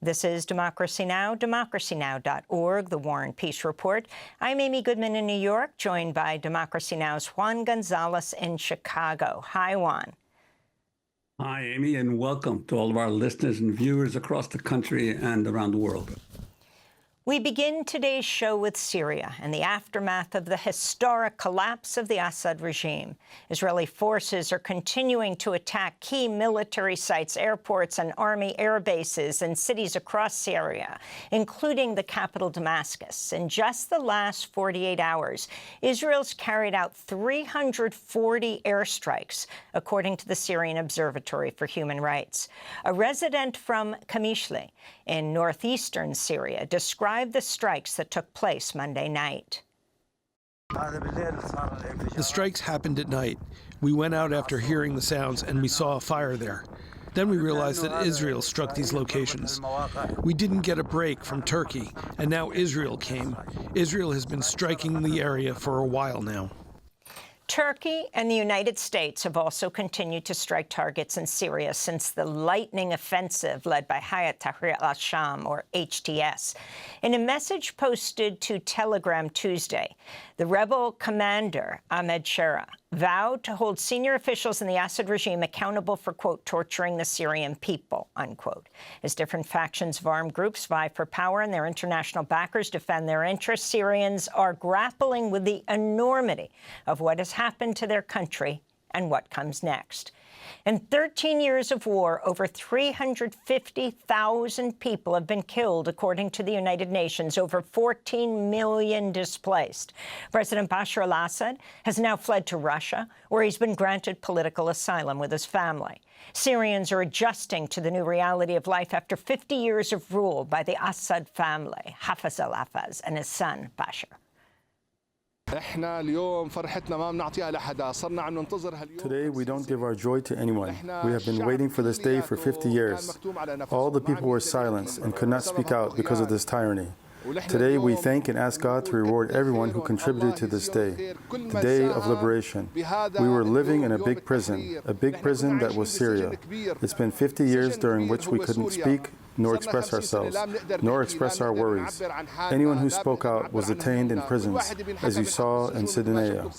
This is Democracy Now!, democracynow.org, the War and Peace Report. I'm Amy Goodman in New York, joined by Democracy Now!'s Juan Gonzalez in Chicago. Hi, Juan. Hi, Amy, and welcome to all of our listeners and viewers across the country and around the world. We begin today's show with Syria and the aftermath of the historic collapse of the Assad regime. Israeli forces are continuing to attack key military sites, airports, and army air bases in cities across Syria, including the capital Damascus. In just the last 48 hours, Israel's carried out 340 airstrikes, according to the Syrian Observatory for Human Rights. A resident from Qamishli in northeastern Syria described the strikes that took place Monday night. The strikes happened at night. We went out after hearing the sounds and we saw a fire there. Then we realized that Israel struck these locations. We didn't get a break from Turkey, and now Israel came. Israel has been striking the area for a while now. Turkey and the United States have also continued to strike targets in Syria since the lightning offensive led by Hayat Tahrir al-Sham, or HTS. In a message posted to Telegram Tuesday, the rebel commander, Ahmed Shera, vowed to hold senior officials in the Assad regime accountable for, quote, torturing the Syrian people, unquote. As different factions of armed groups vie for power and their international backers defend their interests, Syrians are grappling with the enormity of what has happened to their country and what comes next. In 13 years of war, over 350,000 people have been killed, according to the United Nations, over 14 million displaced. President Bashar al-Assad has now fled to Russia, where he's been granted political asylum with his family. Syrians are adjusting to the new reality of life after 50 years of rule by the Assad family, Hafez al-Assad and his son, Bashar. Today, we don't give our joy to anyone. We have been waiting for this day for 50 years. All the people were silenced and could not speak out because of this tyranny. Today, we thank and ask God to reward everyone who contributed to this day, the day of liberation. We were living in a big prison that was Syria. It's been 50 years during which we couldn't speak, nor express ourselves, nor express our worries. Anyone who spoke out was detained in prisons, as you saw in Sidnaya.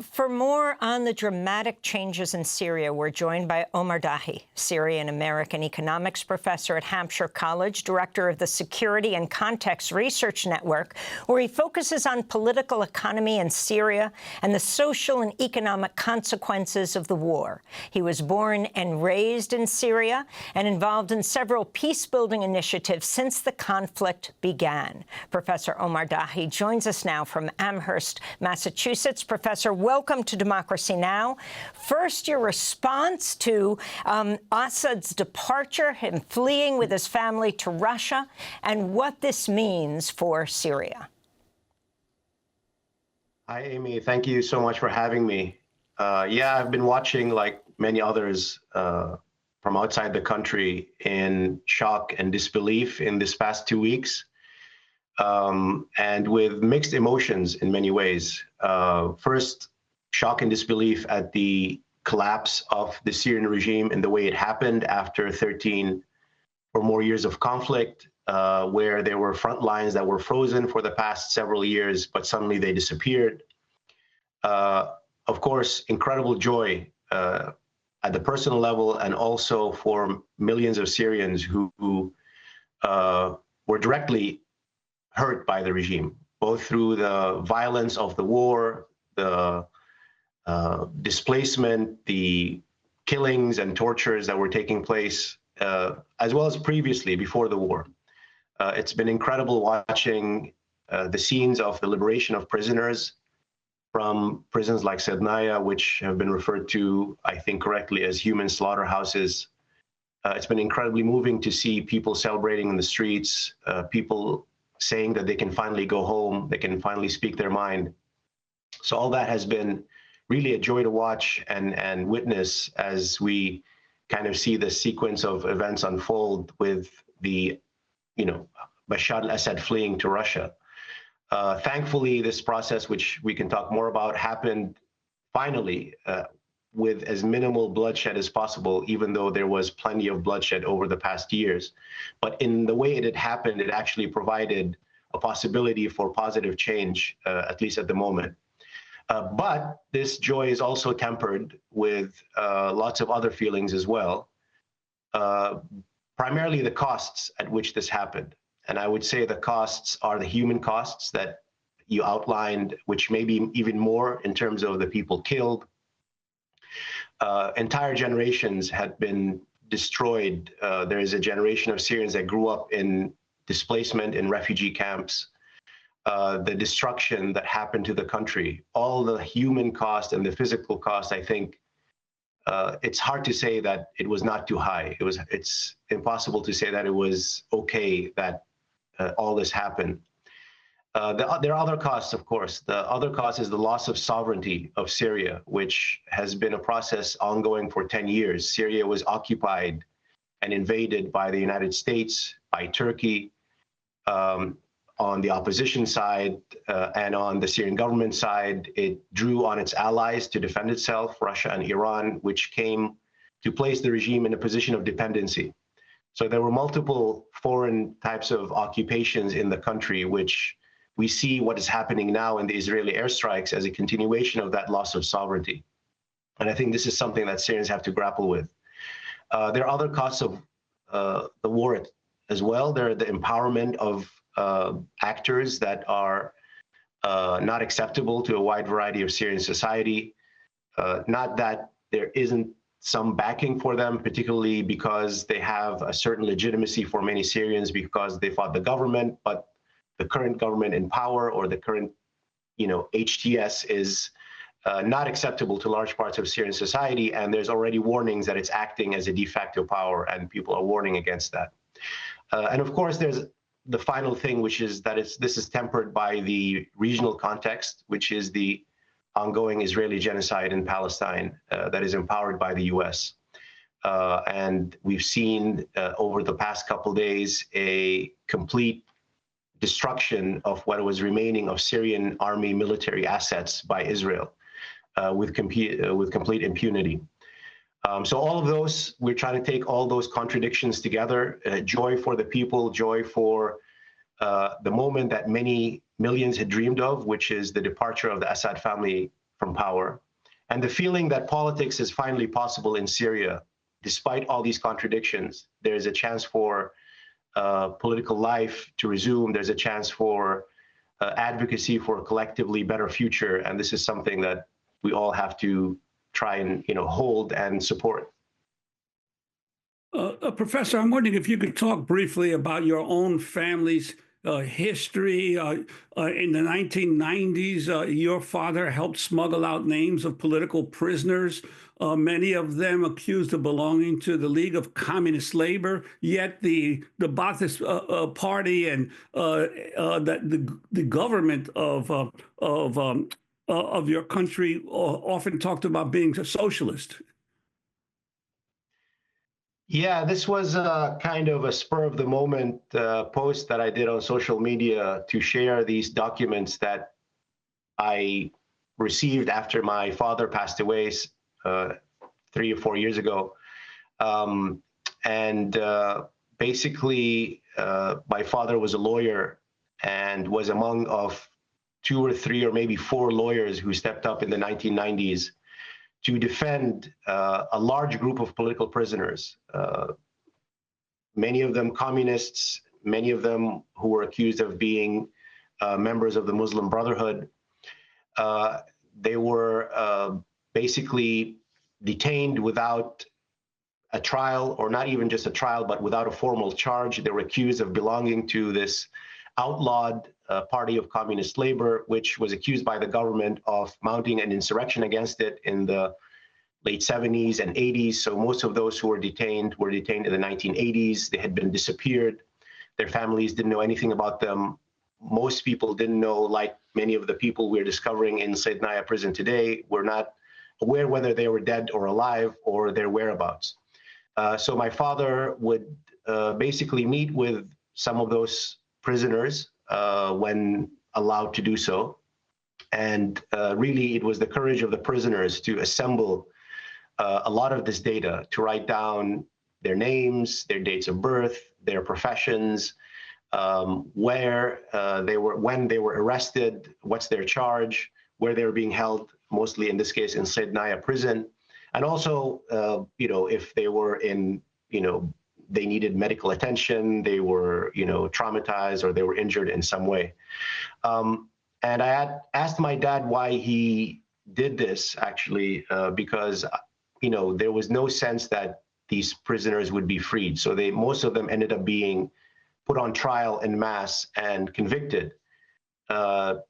For more on the dramatic changes in Syria, we're joined by Omar Dahi, Syrian American economics professor at Hampshire College, director of the Security and Context Research Network, where he focuses on political economy in Syria and the social and economic consequences of the war. He was born and raised in Syria and involved in several peace-building initiatives since the conflict began. Professor Omar Dahi joins us now from Amherst, Massachusetts. Professor, welcome to Democracy Now! First, your response to Assad's departure, him fleeing with his family to Russia, and what this means for Syria. Hi, Amy. Thank you so much for having me. Yeah, I've been watching, like many others from outside the country, in shock and disbelief in this past 2 weeks, and with mixed emotions in many ways. First, shock and disbelief at the collapse of the Syrian regime and the way it happened after 13 or more years of conflict, where there were front lines that were frozen for the past several years, but suddenly they disappeared. Of course, incredible joy at the personal level, and also for millions of Syrians who were directly hurt by the regime, both through the violence of the war, the displacement, the killings and tortures that were taking place, as well as previously, before the war. It's been incredible watching the scenes of the liberation of prisoners from prisons like Sidnaya, which have been referred to, I think correctly, as human slaughterhouses. It's been incredibly moving to see people celebrating in the streets, people saying that they can finally go home, they can finally speak their mind. So all that has been really a joy to watch and witness as we kind of see the sequence of events unfold with the, Bashar al-Assad fleeing to Russia. Thankfully, this process, which we can talk more about, happened finally with as minimal bloodshed as possible, even though there was plenty of bloodshed over the past years. But in the way it had happened, it actually provided a possibility for positive change, at least at the moment. But this joy is also tempered with lots of other feelings as well, primarily the costs at which this happened. And I would say the costs are the human costs that you outlined, which may be even more in terms of the people killed. Entire generations had been destroyed. There is a generation of Syrians that grew up in displacement in refugee camps. The destruction that happened to the country, all the human cost and the physical cost, I think it's hard to say that it was not too high. It's impossible to say that it was okay that all this happened. There are other costs, of course. The other cost is the loss of sovereignty of Syria, which has been a process ongoing for 10 years. Syria was occupied and invaded by the United States, by Turkey, on the opposition side, and on the Syrian government side. It drew on its allies to defend itself, Russia and Iran, which came to place the regime in a position of dependency. So there were multiple foreign types of occupations in the country, which we see what is happening now in the Israeli airstrikes as a continuation of that loss of sovereignty. And I think this is something that Syrians have to grapple with. There are other costs of the war as well. There are the empowerment of actors that are not acceptable to a wide variety of Syrian society. Not that there isn't some backing for them, particularly because they have a certain legitimacy for many Syrians because they fought the government, but the current government in power or the current, HTS is not acceptable to large parts of Syrian society, and there's already warnings that it's acting as a de facto power, and people are warning against that. And of course, there's the final thing, which is that this is tempered by the regional context, which is the ongoing Israeli genocide in Palestine that is empowered by the U.S. And we've seen over the past couple days a complete destruction of what was remaining of Syrian army military assets by Israel with complete impunity. So all of those, we're trying to take all those contradictions together, joy for the people, joy for the moment that many millions had dreamed of, which is the departure of the Assad family from power, and the feeling that politics is finally possible in Syria. Despite all these contradictions, there's a chance for political life to resume. There's a chance for advocacy for a collectively better future, and this is something that we all have to try and hold and support. Professor, I'm wondering if you could talk briefly about your own family's history. In the 1990s, your father helped smuggle out names of political prisoners, many of them accused of belonging to the League of Communist Labor. Yet the Ba'athist Party and the government of your country often talked about being a socialist. Yeah, this was kind of a spur of the moment post that I did on social media to share these documents that I received after my father passed away 3 or 4 years ago. Basically, my father was a lawyer and was among of 2 or 3 or maybe 4 lawyers who stepped up in the 1990s to defend a large group of political prisoners, many of them communists, many of them who were accused of being members of the Muslim Brotherhood. They were basically detained without a trial, or not even just a trial, but without a formal charge. They were accused of belonging to this outlawed party of communist labor, which was accused by the government of mounting an insurrection against it in the late 70s and 80s. So most of those who were detained in the 1980s. They had been disappeared. Their families didn't know anything about them. Most people didn't know, like many of the people we're discovering in Saydnaya prison today, were not aware whether they were dead or alive or their whereabouts. So my father would basically meet with some of those prisoners when allowed to do so. And really, it was the courage of the prisoners to assemble a lot of this data, to write down their names, their dates of birth, their professions, where they were, when they were arrested, what's their charge, where they were being held, mostly in this case in Saydnaya prison, and also, if they were in, they needed medical attention, they were, traumatized, or they were injured in some way. And I had asked my dad why he did this, actually, because, there was no sense that these prisoners would be freed. So most of them ended up being put on trial en masse and convicted.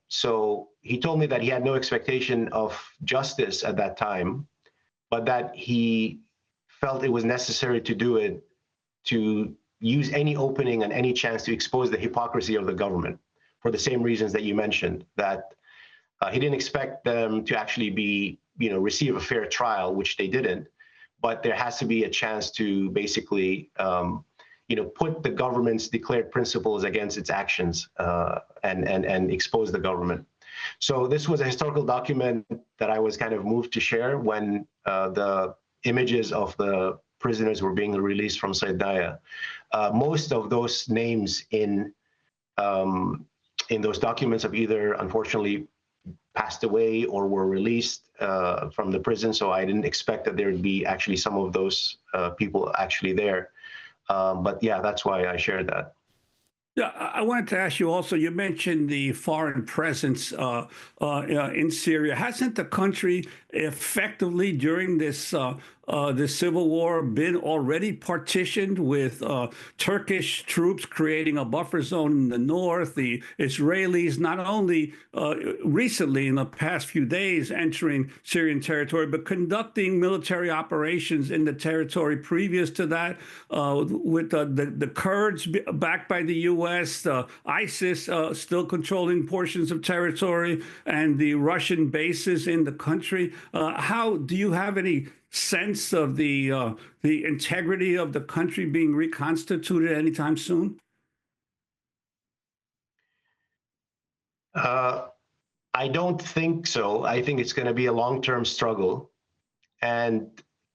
So he told me that he had no expectation of justice at that time, but that he felt it was necessary to do it, to use any opening and any chance to expose the hypocrisy of the government, for the same reasons that you mentioned, that he didn't expect them to actually be, receive a fair trial, which they didn't, but there has to be a chance to basically, put the government's declared principles against its actions, and expose the government. So this was a historical document that I was kind of moved to share when the images of the prisoners were being released from Saydnaya. Most of those names in those documents have either unfortunately passed away or were released from the prison. So I didn't expect that there would be actually some of those people actually there. But yeah, that's why I shared that. Yeah, I wanted to ask you also, you mentioned the foreign presence in Syria. Hasn't the country effectively during this civil war been already partitioned with Turkish troops creating a buffer zone in the north, the Israelis not only recently in the past few days entering Syrian territory, but conducting military operations in the territory previous to that, with the Kurds backed by the U.S., ISIS still controlling portions of territory, and the Russian bases in the country. How do you have any sense of the integrity of the country being reconstituted anytime soon? I don't think so. I think it's going to be a long-term struggle, and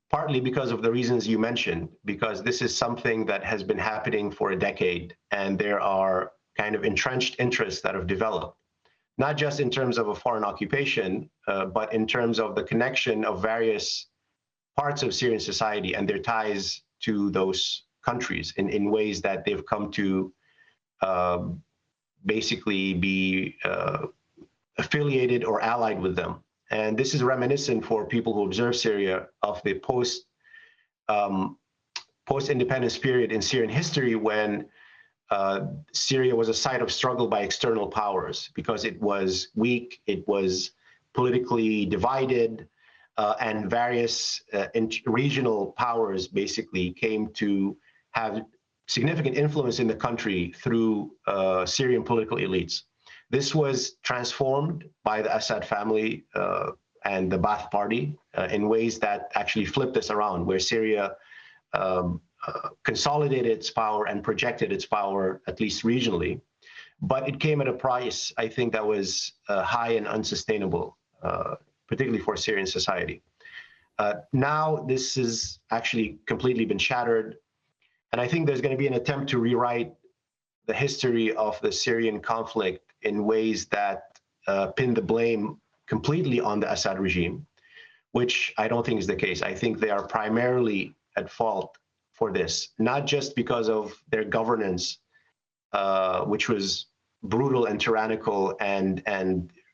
partly because of the reasons you mentioned, because this is something that has been happening for a decade, and there are kind of entrenched interests that have developed, not just in terms of a foreign occupation, but in terms of the connection of various parts of Syrian society and their ties to those countries in ways that they've come to basically be affiliated or allied with them. And this is reminiscent for people who observe Syria of the post-independence period in Syrian history, when Syria was a site of struggle by external powers because it was weak, it was politically divided, and various regional powers basically came to have significant influence in the country through Syrian political elites. This was transformed by the Assad family and the Ba'ath Party in ways that actually flipped this around, where Syria consolidated its power and projected its power, at least regionally. But it came at a price, I think, that was high and unsustainable, particularly for Syrian society. Now this has actually completely been shattered. And I think there's going to be an attempt to rewrite the history of the Syrian conflict in ways that pin the blame completely on the Assad regime, which I don't think is the case. I think they are primarily at fault for this, not just because of their governance, which was brutal and tyrannical and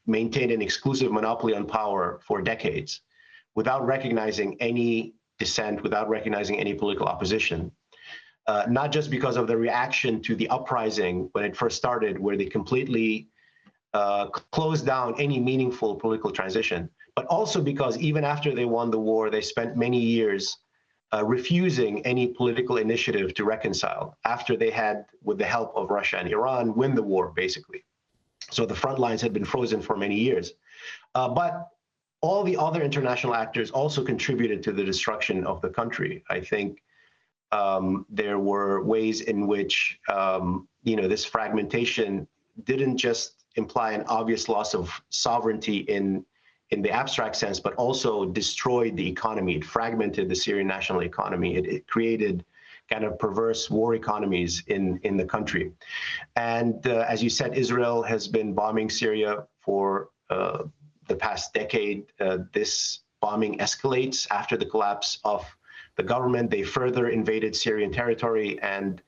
maintained an exclusive monopoly on power for decades, without recognizing any dissent, without recognizing any political opposition. Not just because of the reaction to the uprising when it first started, where they completely closed down any meaningful political transition, but also because even after they won the war, they spent many years refusing any political initiative to reconcile after they had, with the help of Russia and Iran, win the war, basically. So the front lines had been frozen for many years. But all the other international actors also contributed to the destruction of the country. I think there were ways in which this fragmentation didn't just imply an obvious loss of sovereignty in in the abstract sense, but also destroyed the economy. It fragmented the Syrian national economy. It created kind of perverse war economies in the country. And as you said, Israel has been bombing Syria for the past decade. This bombing escalates after the collapse of the government. They further invaded Syrian territory, and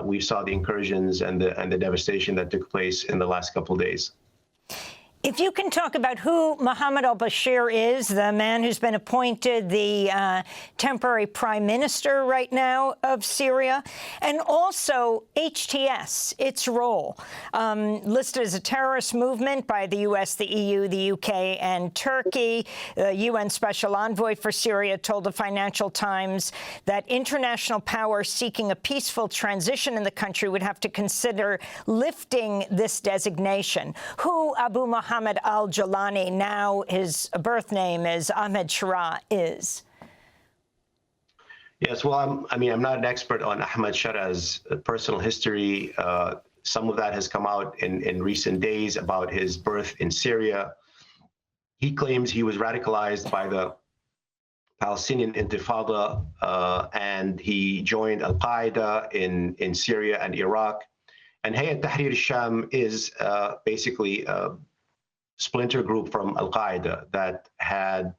we saw the incursions and the devastation that took place in the last couple of days. If you can talk about who Mohammed al-Bashir is, the man who's been appointed the temporary prime minister right now of Syria, and also HTS, its role, listed as a terrorist movement by the U.S., the EU, the UK, and Turkey. The UN Special Envoy for Syria told the Financial Times that international powers seeking a peaceful transition in the country would have to consider lifting this designation. Who Abu Mohammed al-Jolani, now his birth name is Ahmed Shara, is? Yes, well, I'm not an expert on Ahmed Shara's personal history. Some of that has come out in recent days about his birth in Syria. He claims he was radicalized by the Palestinian Intifada, and he joined Al-Qaeda in Syria and Iraq. And Hayat Tahrir al-Sham is basically a splinter group from Al-Qaeda that had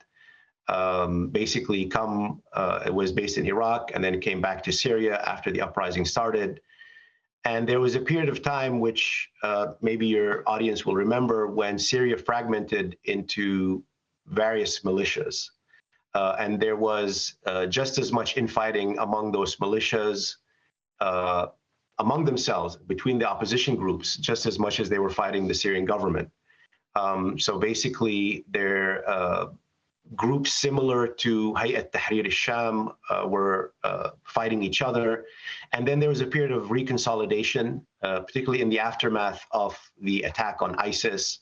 basically come, it was based in Iraq and then came back to Syria after the uprising started. And there was a period of time which maybe your audience will remember, when Syria fragmented into various militias. And there was just as much infighting among those militias, among themselves, between the opposition groups, just as much as they were fighting the Syrian government. So basically, they're groups similar to Hayat Tahrir al-Sham were fighting each other. And then there was a period of reconsolidation, particularly in the aftermath of the attack on ISIS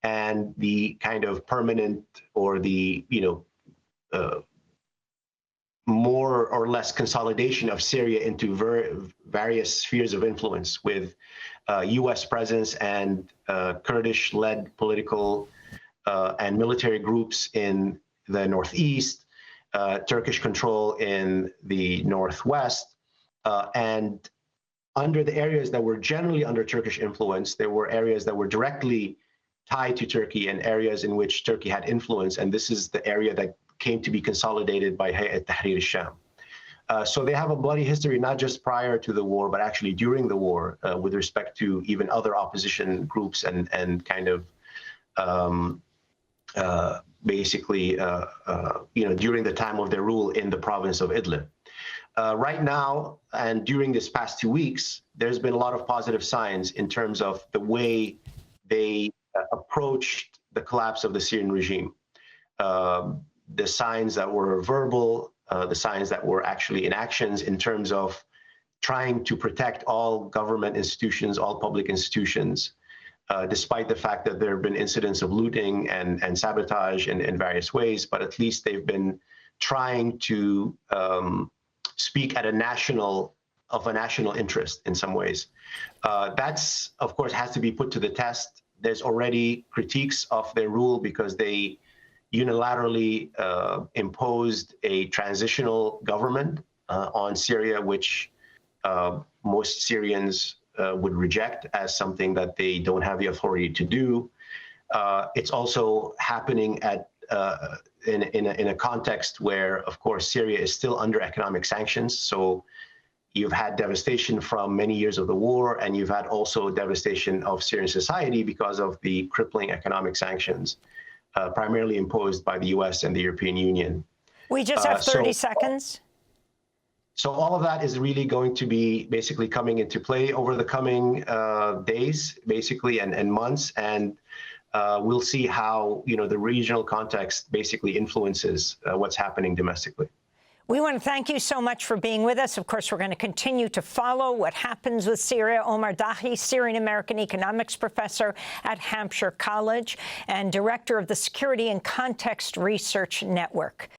and the kind of permanent, or the, more or less consolidation of Syria into various spheres of influence, with U.S. presence and Kurdish-led political and military groups in the northeast, Turkish control in the northwest, and under the areas that were generally under Turkish influence, there were areas that were directly tied to Turkey and areas in which Turkey had influence, and this is the area that came to be consolidated by Hayat Tahrir al-Sham. So they have a bloody history, not just prior to the war, but actually during the war, with respect to even other opposition groups and kind of basically, during the time of their rule in the province of Idlib. Right now, and during this past 2 weeks, there's been a lot of positive signs in terms of the way they approached the collapse of the Syrian regime. The signs that were verbal, the signs that were actually in actions, in terms of trying to protect all government institutions, all public institutions, despite the fact that there have been incidents of looting and sabotage in various ways, but at least they've been trying to speak at a national interest in some ways. That's, of course, has to be put to the test. There's already critiques of their rule because they unilaterally imposed a transitional government on Syria, which most Syrians would reject as something that they don't have the authority to do. It's also happening at in a context where, of course, Syria is still under economic sanctions. So you've had devastation from many years of the war, and you've had also devastation of Syrian society because of the crippling economic sanctions, primarily imposed by the U.S. and the European Union. We just have 30 seconds. So all of that is really going to be basically coming into play over the coming days, basically, and months, and we'll see how the regional context basically influences what's happening domestically. We want to thank you so much for being with us. Of course, we're going to continue to follow what happens with Syria. Omar Dahi, Syrian American economics professor at Hampshire College and director of the Security and Context Research Network.